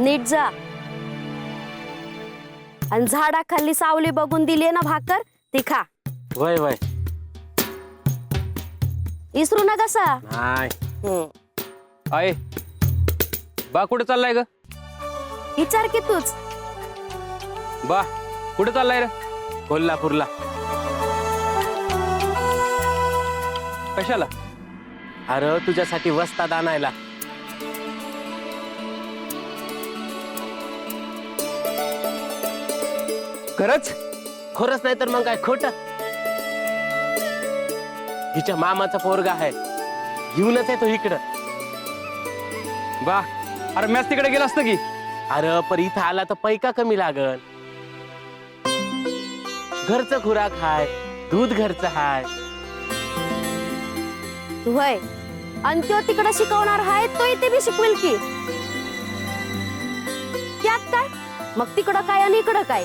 नीट जा. आणि झाडाखाली सावली बघून दिली ना भाकर ती खा. वय वय. इसरू नका सा. नाही. आहे बा कुठे चाललाय ग? विचार की तूच. बा कुठे चाललाय रे? कोल्हापूरला. कशाला? अरे तुझ्यासाठी वस्ताद आणायला. खरंच? खरंच नाही तर मग काय खोट. हिच्या मामाचा पोरगा आहे, घेऊनच येतो इकडं. बा अरे मॅच तिकडे गेला असतं की. अरे पर इथं आला तर पैका कमी लागल. घरचं खुराक हाय, दूध घरचं हाय. वय आणि तो तिकडे शिकवणार आहे, तो इथे बी शिकवेल की. त्यात काय मग, तिकडं काय आणि इकडं काय.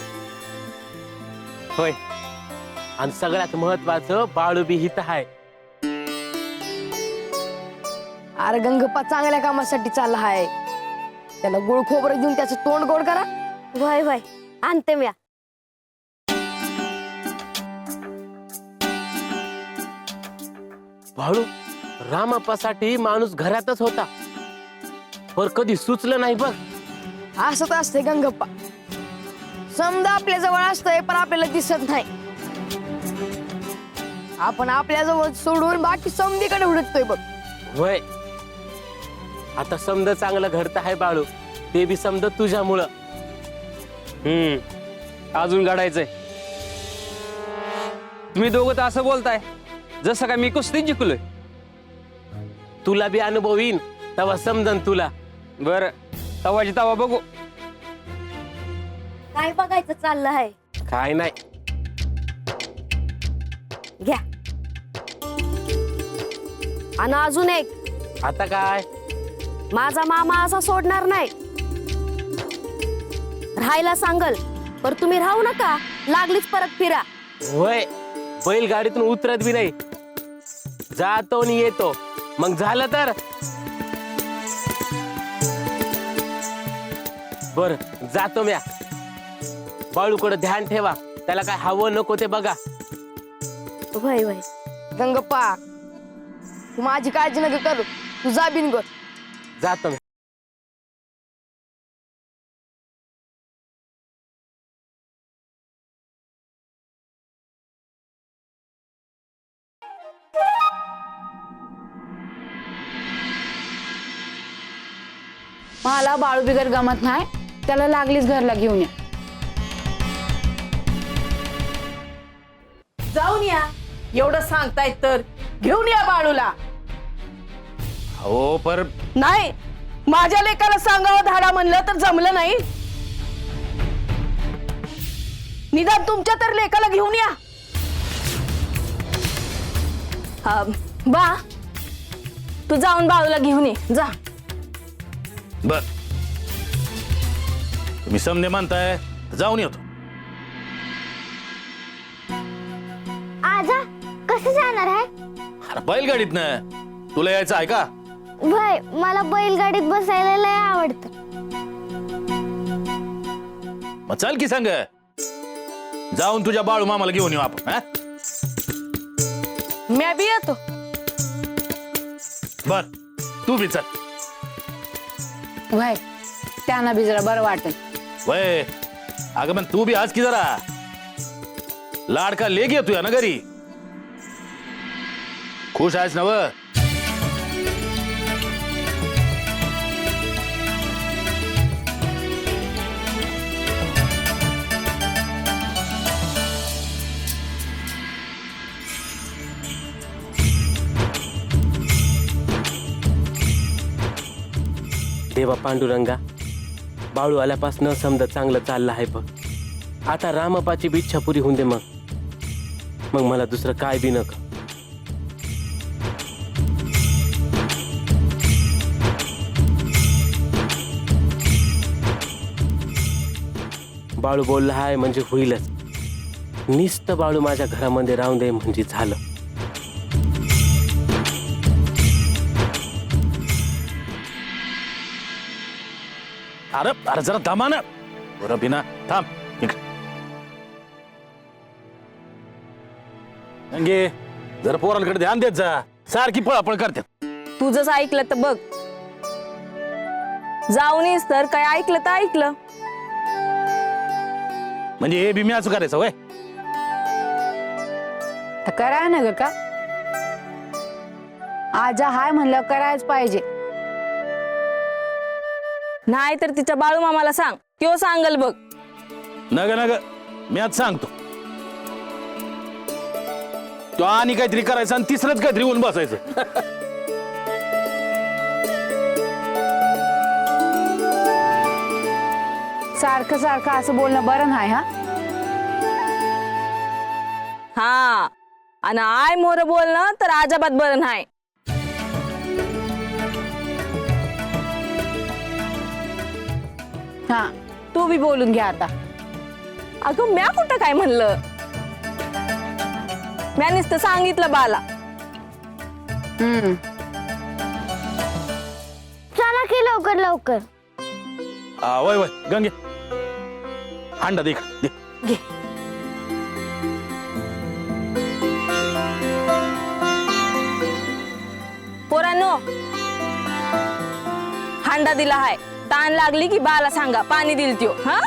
होय. आणि सगळ्यात महत्वाचं बाळू बी हित हाय. अरे गंगप्पा चांगल्या कामासाठी चालला आहे. त्याला गुळ खोबरं देऊन त्याचं तोंड गोड करा. वय वय आणते म्या. बाळू रामापासाठी माणूस घरातच होता, पर कधी सुचलं नाही बघ. असं तर असते गंगप्पा. समजा आपल्या जवळ असतंय पण आपल्याला दिसत नाही. आपण आपल्या जवळ सोडून बाकी समधीकडे हुडकतोय बघ. होय. आता समज चांगलं घडत आहे बाळू, ते बी समज तुझ्यामुळं. अजून घडायचंय. तुम्ही दोघं तर असं बोलताय जसं काय मी कुस्तीत जिंकलोय. तुला बी अनुभव येईन तेव्हा समजन तुला. बर तवाची तवा बघू. काय बघायचं चाललं आहे. काय नाही. घ्या. आणि अजून एक, आता काय? माझा मामा असा सोडणार नाही. राहायला सांगल पर तुम्ही राहू नका, लागलीच परत फिरा. होय. बैलगाडीतून उतरत बी नाही, जातो आणि येतो. मग झालं तर बर जातो म्या. बाळूकडे ध्यान ठेवा, त्याला काय हवं नको ते बघा. वय वय. गंगप्पा तू माझी काळजी नका करू, तू जा बिनगोर. जातो म्या. मला बाळू बिगर गमत नाही, त्याला लागलीच घरला घेऊन या. जाऊन या. एवढं सांगतायत तर घेऊन या बाळूला. हो पर नाही, माझ्या लेकाला सांगावं धाडा म्हणलं तर जमलं नाही. निदान तुमच्या तर लेकाला घेऊन या. बा तू जाऊन बाळूला घेऊन ये जा. बर तुम्ही समने म्हणताय तर जाऊन येतो. आजा कसं जाणार आहे? अरे बैलगाडीत ना. तुला यायचं आहे का? भाई मला बैलगाडीत बसायला लय आवडतं. मग चल की सांग, जाऊन तुझ्या बाळू मामाला घेऊन येऊ आपण. हा? म्या बी येतो. बर तू बी चल. वय त्यांना बी जरा बरं वाटेल. वय अगं पण तू बी आज की जरा लाडका लेग येतोय ना घरी. खुश आहेस ना व? देवा पांडुरंगा, बाळू आल्यापासून समजा चांगलं चाललं आहे बघ. आता रामपाची बी इच्छा पुरी होऊन दे. मग मला दुसरं काय बी नका. बाळू बोलला आहे म्हणजे होईलच. निस्त बाळू माझ्या घरामध्ये राहून दे म्हणजे झालं. अरे अरे जरा थांबा ना. बरं बिना थांब इकडे. गंगे जरा पोरांकडे ध्यान देत जा, सारखी पळापळ करतात. तू जसं ऐकलं तर बघ, जाऊन येस तर काय ऐकलं तर ऐकलं. म्हणजे हे बी मी असं करायचं वय. तर करा ना ग का, आजा हाय म्हणलं करायच पाहिजे. नाही तर तिच्या बाळू मामाला सांग, त्यो सांगल बघ. नग नग मी आज सांगतो. तो आणि काहीतरी करायचं आणि तिसरंच काहीतरी होऊन बसायचं. सारखं सारखं असं बोलणं बरं नाही. हा, आणि आय मोर बोलणं तर अजाबात बरं नाही. हा, तू बी बोलून घ्या आता. अगं म्या कुठं काय म्हणलं, म्या नुसतं सांगितलं बाला. चला की लवकर लवकर. वय वय गंगे हांडा दे इकडे, दे. पोरांनो, हांडा दिला हाय, ताण लागली की बाला सांगा, पाणी दिल त्यो. हा,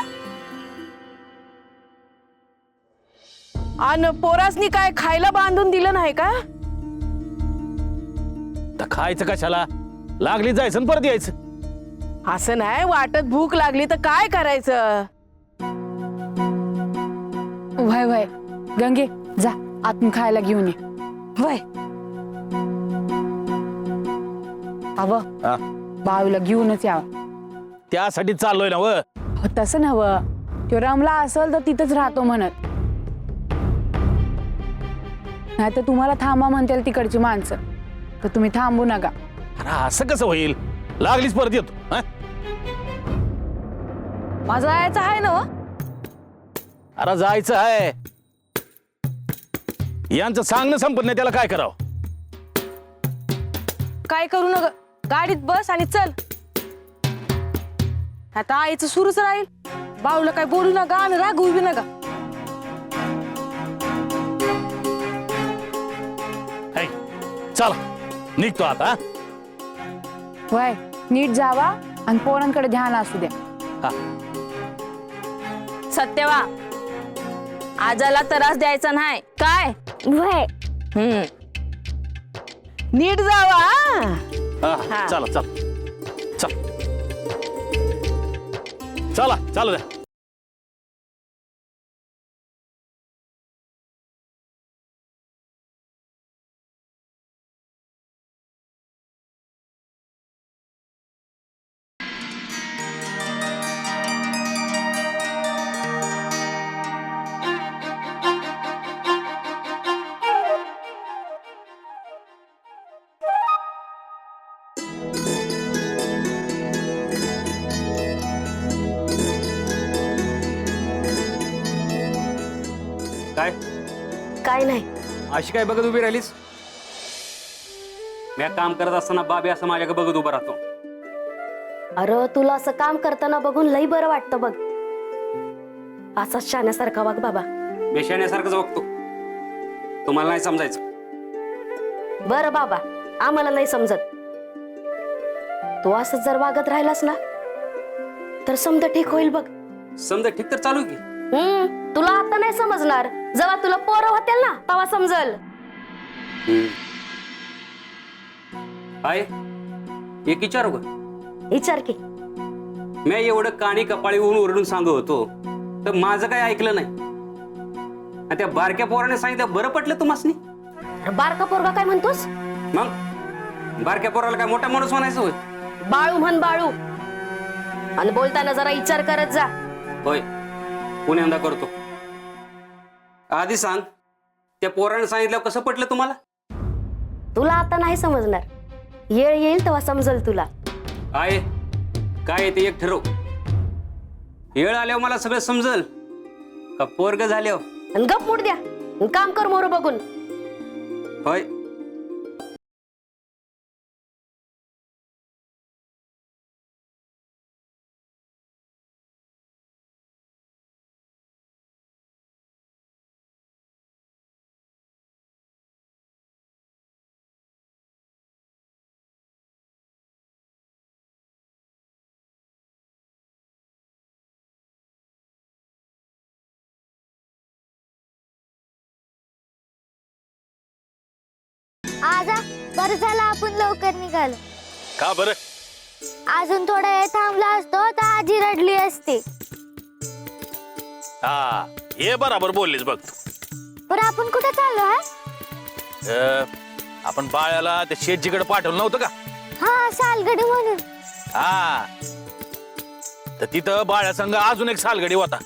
आणि पोरासनी काय खायला बांधून दिलं नाही का? तर खायचं कशाला, लागली जायचं आणि परत यायचं. असं नाही, वाटत भूक लागली तर काय करायचं? वय वय गंगे जा आतून खायला घेऊन ये. वय अव हा, बाळूला घेऊनच यावं. त्यासाठी चाललोय ना व. हो, तसं नव्हं, तो रमला असेल तर तिथंच राहतो म्हणत. नाही तर तुम्हाला थांबा म्हणतील तिकडची माणसं, तर तुम्ही थांबू नका. अरे असं कसं होईल, लागलीच परत येतो. हा? माझं जायचं आहे ना. अरे जायचं आहे, यांचं सांगणं संपत नाही, त्याला काय करावं. काय करू नका, गाडीत बस आणि चल. आता आईचं सुरूच राहील. बाळूला काय बोलू नका आणि रागवू बी नका. हाय, चला निघतो आता. हा? वय नीट जावा आणि पोरांकडे ध्यान असू द्या. हा. सत्यवा, आजाला त्रास द्यायचा नाही काय. वय. नीट जावा. हा, चला चला चला चला चालू द्या. काय काय नाही. अशी काय बघत उभी राहिलीस? मी काम करत असताना बाबी असं माझ्याकडे बघत उभा राहतो. अरे तुला असं काम करताना बघून लई बरं वाटतं बघ. असाच शाण्यासारखा वाग बाबा. बेशाण्यासारखंच बघतो. तुम्हाला नाही समजायचं. बरं बाबा, आम्हाला नाही समजत. तू असंच जर वागत राहिलास ना तर समजा ठीक होईल बघ. समजा ठीक तर चालू की. तुला आता नाही समजणार, जेव्हा तुला पोरं होतील ना तेव्हा समजल. काय एक विचारू का? विचार की. मी एवढं काणी कपाळी होऊन ओरडून सांगत होतो तर माझं काय ऐकलं नाही, आणि त्या बारक्या पोराने सांगितलं बरं पटलं तुम्हासनी. बारका पोरगा काय म्हणतोस? मग बारक्या पोराला काय मोठा माणूस म्हणायचं होय? बाळू म्हण बाळू. आणि बोलताना जरा विचार करत जा. होय, पुण्यांदा करतो. आधी सांग, त्या पोराने सांगितलं कसं पटलं तुम्हाला? तुला आता नाही समजणार, येळ येईल तेव्हा समजल तुला. आहे काय ते एक ठरव. येळ आल्यावर मला सगळं समजल का पोरग झाल्यावर? आणि गप मूड द्या, काम कर मोर बघून. होय. आजा बरं झालं आपण लवकर निघालो. का बरं? अजून थोडा वेळ थांबला असतो तर आजी रडली असती. हा हे बराबर बोललीस बघ तू. बरं आपण कुठे चाललो आहे? आपण बाळाला त्या शेटजीकडे पाठवलं नव्हतं का? हा सालगडी म्हणून. हा तर तिथं बाळ्या संघ अजून एक सालगडी होता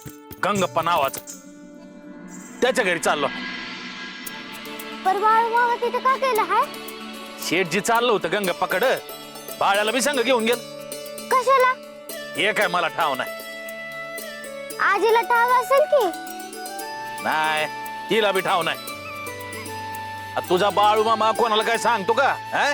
गंगप्पा नावाचा, त्याच्या घरी चाललो. पर बाळू मामा तिथे का केलं हाय? शेटजी चाललं होतं गंगप्पाकडं, बाळ्याला बी संघ घेऊन गेल. कशाला? हे काय मला ठाव नाही. आजीला ठाव असेल की. नाही तिला बी ठाव नाही. आता तुझा बाळू मामा कोणाला काय सांगतो का? हा?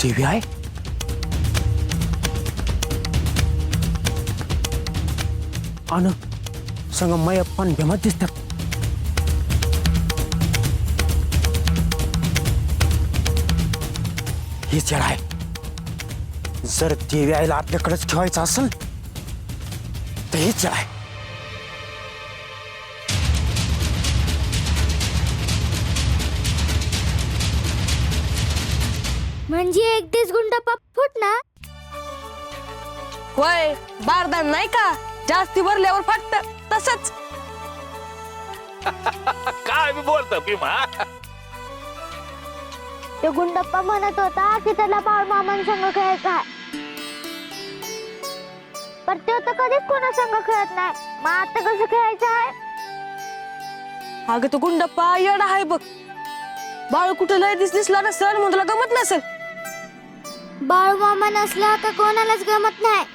टीव्ही आहे अन संग मयप्पन भीमत दिसतात. ही चढ आहे. जर टीव्ही आईला आपल्याकडेच ठेवायचं असेल तर ही चढ आहे. म्हणजे एक दिस गुंडप्पा फुटणार. होय बारदान नाही का जास्ती भरल्यावर फाटत तसंच. काय बी बोलतो भीमा. ते गुंडप्पा म्हणत होता की त्याला बाळ मामांसंग खेळायचं आहे. पण तो तर कधीच कोणासंग खेळत नाही. मग आता कसं खेळायचं आहे? अगं तो गुंडप्पा येडा आहे बघ. बाळ कुठं लय दिसला नसेल म्हणून तुला गमत नसेल. बाळू मामा नसला का कोणालाच गमत नाही.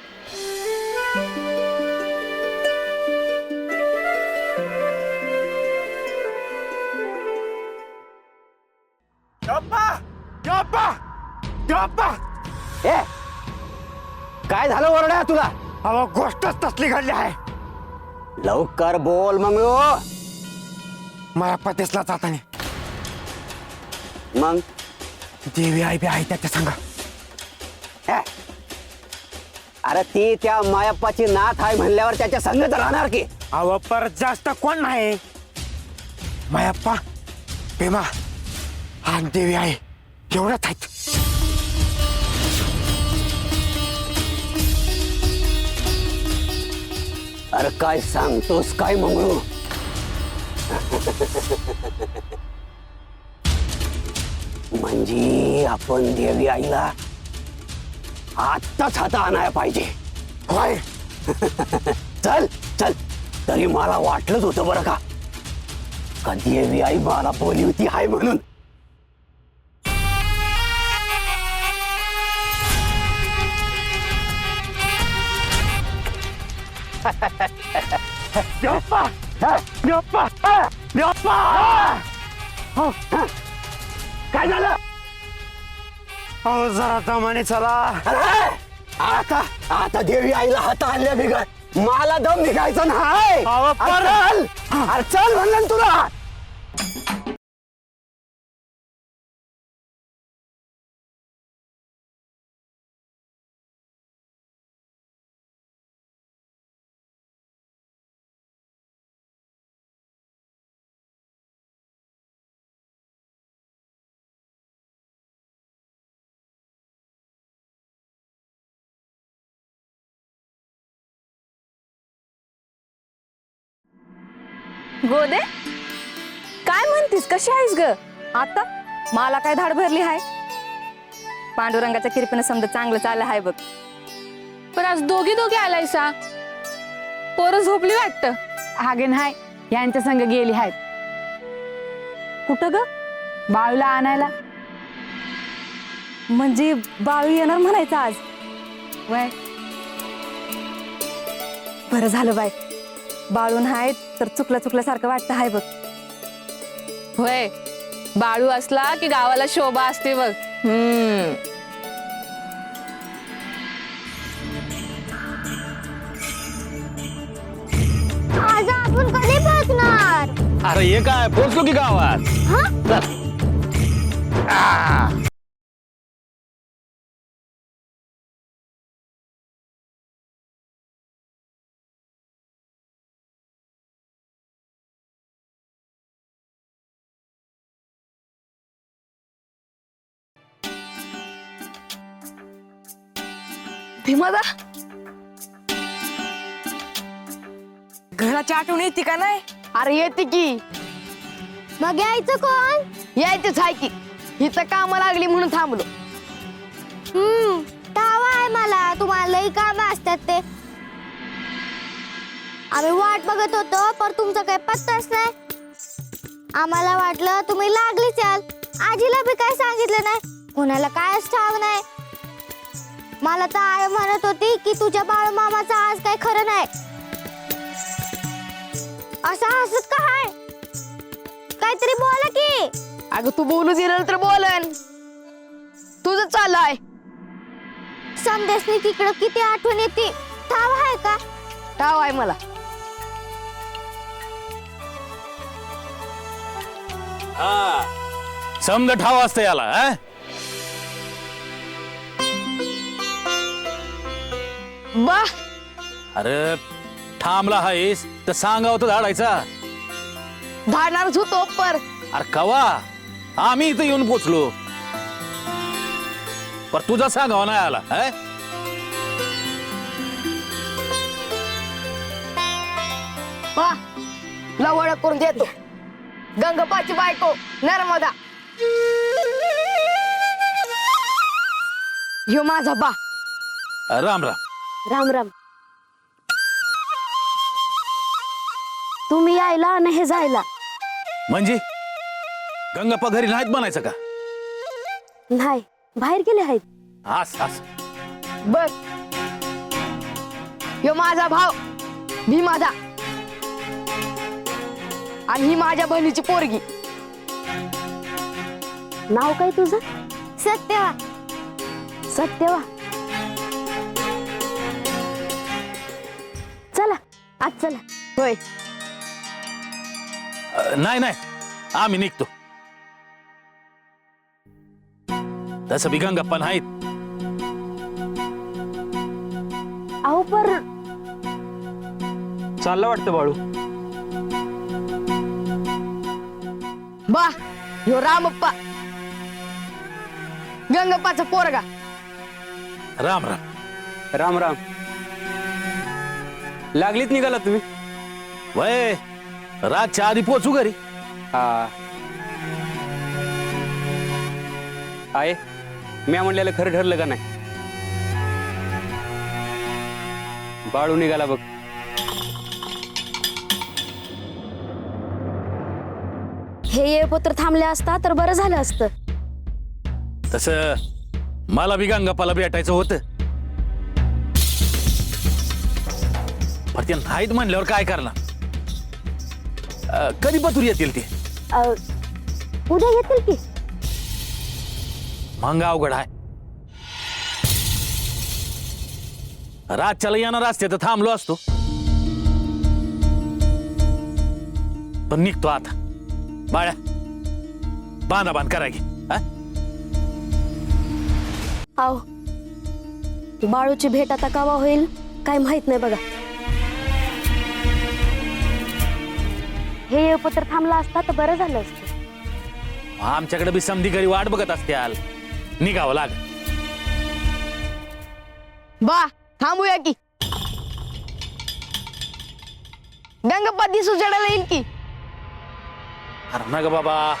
काय झालं ओरडा तुला? अहो गोष्टच तसली घडली आहे. लवकर बोल मग. माया पतेसला जाताने मग देवी आई बी आहे त्याच्या संग. अरे ती त्या मायप्पाची नाथ आहे म्हणल्यावर त्याच्या संगत राहणार की. अहो परत जास्त कोण नाही. मायप्पा भीमा आणि देवी आई एवढंच आहेत. अरे काय सांगतोस काय मंगळू? म्हणजे आपण देवी आईला आत्ताच हाता आणायला पाहिजे. होय. चल चल. तरी मला वाटलंच होतं बरं का देवी आई मला बोली होती हाय म्हणून. काय झालं? अहो जरा दमाने चला. आता आता देवी आईला हात आणल्या बिघड. मला दम निघायचा नाही. अरे चल म्हणलं ना तुला. गोदे काय म्हणतीस? कशी आहेस ग आता? मला काय धाड भरली हाय? पांडुरंगाच्या कृपेने समजा चांगलं चाललं हाय बघ. पण आज दोघी दोघी आलायसा. पोरं झोपली वाटतं. हागे नाही यांच्या संग गेली आहेत. कुठं ग? बाळूला आणायला. म्हणजे बाळू येणार म्हणायचं आज? वय बरं झालं बाय. बाळून हाय तर चुकल्यासारखं वाटतं हाय बघ. होय बाळू असला की गावाला शोभा असते बघ. अरे हे काय पोचलो की गावात चल. आ. भीमादा घराची आठवण येते का नाही? अरे येते की. मग यायचं कोण? यायचंच आहे की. हिचं काम लागली म्हणून थांबलो. तावा आहे मला, तुम्हाला लई काम असतात ते. आम्ही वाट बघत होतो पण तुमचा काही पत्ताच नाही. आम्हाला वाटलं तुम्ही लागलीच याल. आजीला बी काय सांगितलं नाही, कोणाला कायच ठाव नाही. मला तर आई म्हणत होती की तुझ्या बाळ मामाचं आज काही खरं नाही. असं हसत का हाय? काहीतरी बोला की. अगं तू बोलू दिलं तर बोलन. तुझं चाललंय. समदेसनी तिकडं किती आठवण येते, ठाव आहे का? ठाव आहे मला. हा समज ठाव असतं याला. हा? बा अरे थांबला आहेस तर सांगावं तर धाडायचा. धाडणारच होतो पर. अरे कवा आम्ही इथं येऊन पोचलो पर तुझा सांगावा नाही आला. हा? बा तुला ओळख करून देतो. गंगपाची बायको नर्मदा. ह्यो माझा बा. राम राम. राम राम. तुम्ही यायला आणि हे जायला. म्हणजे गंगाप्पा घरी नाहीत म्हणायचं का? नाही, बाहेर गेले आहेत. हास बघ ह्यो माझा भाव भीमादा आणि ही माझ्या बहिणीची पोरगी. नाव काय तुझं? सत्यवा. सत्यवा. चला आज चला. होय नाही नाही आम्ही निघतो. तसं बी गंगाप्पा नाहीत. अहो पर चाललं वाटतं बाळू. बा ह्यो रामप्पा गंगप्पाचा पोरगा. राम राम. राम राम. लागलीच निघाला तुम्ही? वय रातच्या आधी पोचू घरी. हा आहे. मी म्हणलेलं खरं ठरलं का नाही? बाळू निघाला बघ. हे येळपत्र थांबले असता तर बरं झालं असतं. तसं मला बी गंगाप्पाला भेटायचं होतं पण ते नाहीत म्हणल्यावर काय करणार. कधी पतूर येतील ते? उद्या येतील की. मग अवघड आहे. रातच्याला येणार असते तर थांबलो असतो पण निघतो आता. बाळ्या बांधा बांध करा की. अहो बाळूची भेट आता केव्हा होईल काय माहित नाही बघा. हे येळपत्र थांबला असता तर बरं झालं असतं. आमच्याकडे बी समधी घरी वाट बघत असत्याल. निघावं लाग. बा थांबूया की. गंगप्पा दिसू जडायला येईल की. अरे ना ग बाबा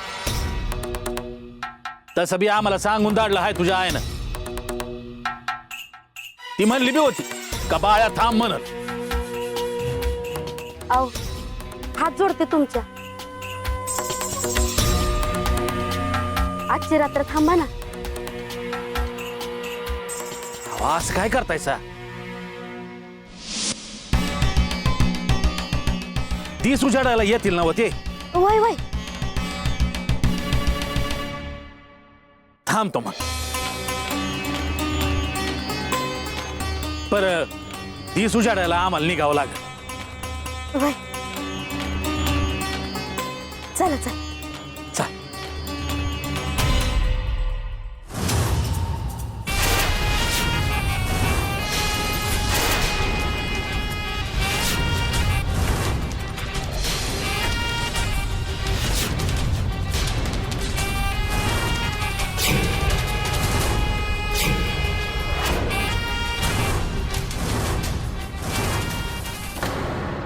तसं बी आम्हाला सांगून दाडलं आहे तुझ्या आईनं. ती म्हणली बी होती का बाळ्या थांब म्हणत. अहो हात जोडते तुमच्या. आजची रात्र थांबा ना. अहो, असं काय करतायसा? दिस उजाडायला येतील ना ते. वय वय थांबतो मग. पर दिस उजाडायला आम्हाला निघावं लागेल. वय. चला चला